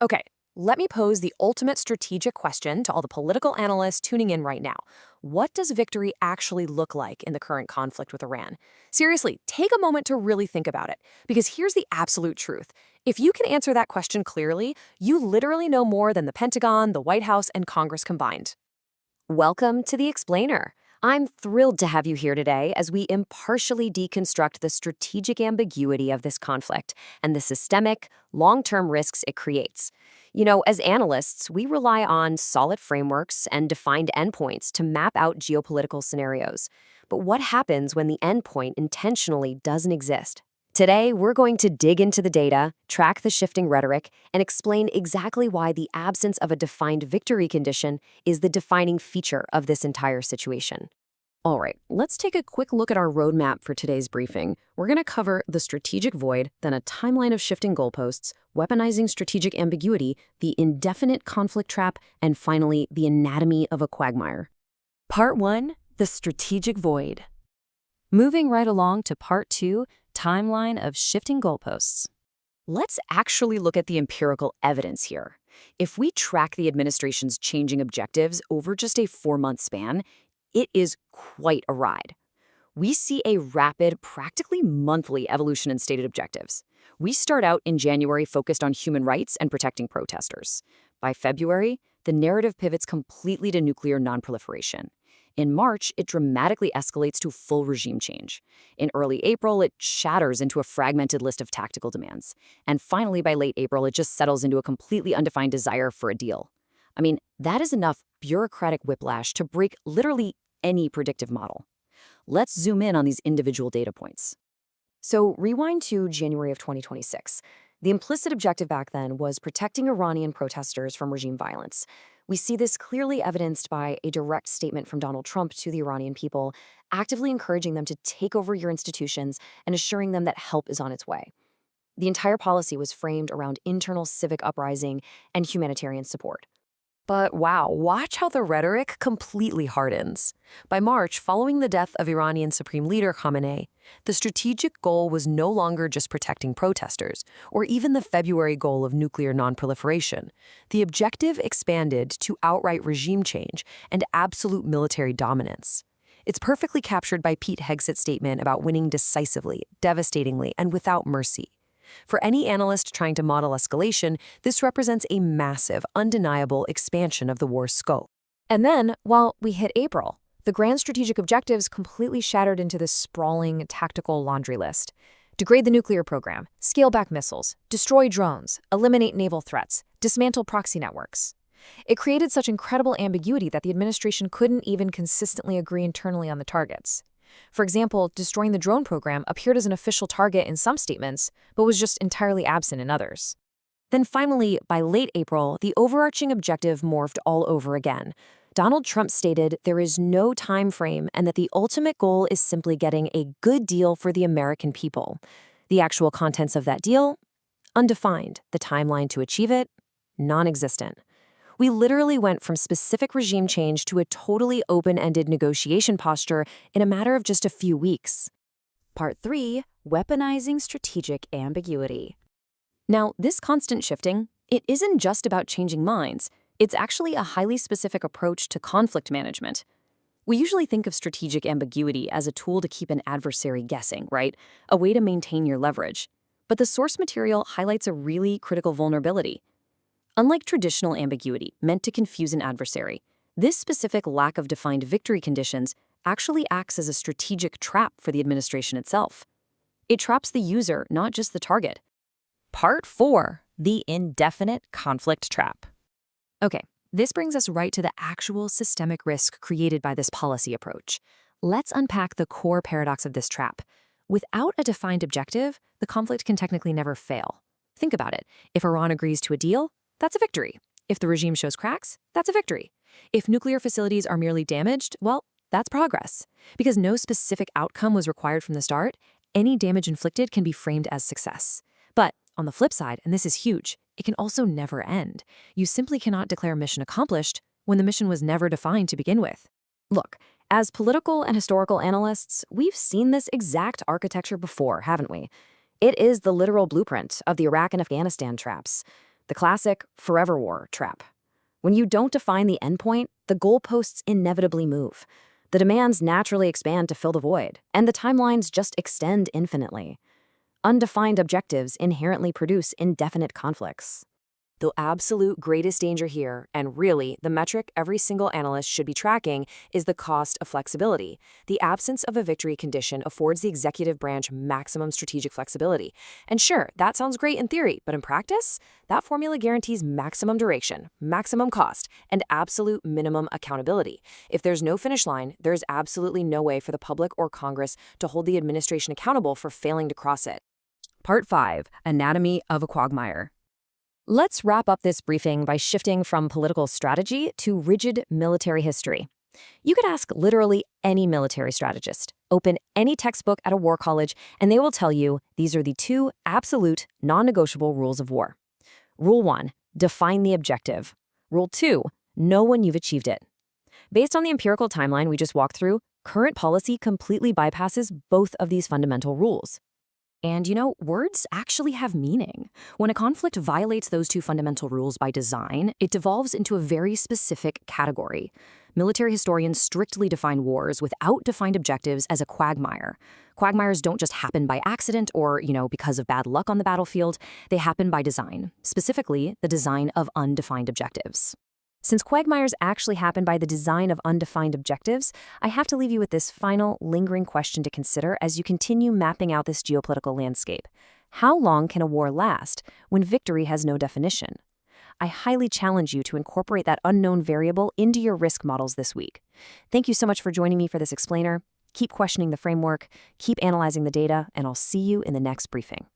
Okay, let me pose the ultimate strategic question to all the political analysts tuning in right now. What does victory actually look like in the current conflict with Iran? Seriously, take a moment to really think about it, because here's the absolute truth. If you can answer that question clearly, you literally know more than the Pentagon, the White House, and Congress combined. Welcome to The Explainer. I'm thrilled to have you here today as we impartially deconstruct the strategic ambiguity of this conflict and the systemic, long-term risks it creates. As analysts, we rely on solid frameworks and defined endpoints to map out geopolitical scenarios. But what happens when the endpoint intentionally doesn't exist? Today, we're going to dig into the data, track the shifting rhetoric, and explain exactly why the absence of a defined victory condition is the defining feature of this entire situation. All right, let's take a quick look at our roadmap for today's briefing. We're going to cover the strategic void, then a timeline of shifting goalposts, weaponizing strategic ambiguity, the indefinite conflict trap, and finally, the anatomy of a quagmire. Part 1, the strategic void. Moving right along to Part 2, timeline of shifting goalposts. Let's actually look at the empirical evidence here. If we track the administration's changing objectives over just a 4-month span, it is quite a ride. We see a rapid, practically monthly evolution in stated objectives. We start out in January focused on human rights and protecting protesters. By February, the narrative pivots completely to nuclear nonproliferation. In March, it dramatically escalates to full regime change. In early April, it shatters into a fragmented list of tactical demands. And finally, by late April, it just settles into a completely undefined desire for a deal. That is enough bureaucratic whiplash to break literally any predictive model. Let's zoom in on these individual data points. So rewind to January of 2026. The implicit objective back then was protecting Iranian protesters from regime violence. We see this clearly evidenced by a direct statement from Donald Trump to the Iranian people, actively encouraging them to take over your institutions and assuring them that help is on its way. The entire policy was framed around internal civic uprising and humanitarian support. But wow, watch how the rhetoric completely hardens. By March, following the death of Iranian Supreme Leader Khamenei, the strategic goal was no longer just protecting protesters, or even the February goal of nuclear nonproliferation. The objective expanded to outright regime change and absolute military dominance. It's perfectly captured by Pete Hegseth's statement about winning decisively, devastatingly, and without mercy. For any analyst trying to model escalation, this represents a massive, undeniable expansion of the war's scope. And then, while we hit April, the grand strategic objectives completely shattered into this sprawling tactical laundry list. Degrade the nuclear program, scale back missiles, destroy drones, eliminate naval threats, dismantle proxy networks. It created such incredible ambiguity that the administration couldn't even consistently agree internally on the targets. For example, destroying the drone program appeared as an official target in some statements, but was just entirely absent in others. Then finally, by late April, the overarching objective morphed all over again. Donald Trump stated there is no time frame and that the ultimate goal is simply getting a good deal for the American people. The actual contents of that deal? Undefined. The timeline to achieve it? Non-existent. We literally went from specific regime change to a totally open-ended negotiation posture in a matter of just a few weeks. Part 3, weaponizing strategic ambiguity. Now, this constant shifting, it isn't just about changing minds. It's actually a highly specific approach to conflict management. We usually think of strategic ambiguity as a tool to keep an adversary guessing, right? A way to maintain your leverage. But the source material highlights a really critical vulnerability. Unlike traditional ambiguity meant to confuse an adversary, this specific lack of defined victory conditions actually acts as a strategic trap for the administration itself. It traps the user, not just the target. Part 4, the indefinite conflict trap. Okay, this brings us right to the actual systemic risk created by this policy approach. Let's unpack the core paradox of this trap. Without a defined objective, the conflict can technically never fail. Think about it. If Iran agrees to a deal, that's a victory. If the regime shows cracks, that's a victory. If nuclear facilities are merely damaged, well, that's progress. Because no specific outcome was required from the start, any damage inflicted can be framed as success. But on the flip side, and this is huge, it can also never end. You simply cannot declare mission accomplished when the mission was never defined to begin with. Look, as political and historical analysts, we've seen this exact architecture before, haven't we? It is the literal blueprint of the Iraq and Afghanistan traps. The classic forever war trap. When you don't define the endpoint, the goalposts inevitably move. The demands naturally expand to fill the void, and the timelines just extend infinitely. Undefined objectives inherently produce indefinite conflicts. The absolute greatest danger here, and really the metric every single analyst should be tracking, is the cost of flexibility. The absence of a victory condition affords the executive branch maximum strategic flexibility. And sure, that sounds great in theory, but in practice, that formula guarantees maximum duration, maximum cost, and absolute minimum accountability. If there's no finish line, there's absolutely no way for the public or Congress to hold the administration accountable for failing to cross it. Part 5. Anatomy of a Quagmire. Let's wrap up this briefing by shifting from political strategy to rigid military history. You could ask literally any military strategist, open any textbook at a war college, and they will tell you these are the 2 absolute, non-negotiable rules of war. Rule 1, define the objective. Rule 2, know when you've achieved it. Based on the empirical timeline we just walked through, current policy completely bypasses both of these fundamental rules. And words actually have meaning. When a conflict violates those 2 fundamental rules by design, it devolves into a very specific category. Military historians strictly define wars without defined objectives as a quagmire. Quagmires don't just happen by accident or, because of bad luck on the battlefield. They happen by design, specifically the design of undefined objectives. Since quagmires actually happen by the design of undefined objectives, I have to leave you with this final, lingering question to consider as you continue mapping out this geopolitical landscape. How long can a war last when victory has no definition? I highly challenge you to incorporate that unknown variable into your risk models this week. Thank you so much for joining me for this explainer. Keep questioning the framework, keep analyzing the data, and I'll see you in the next briefing.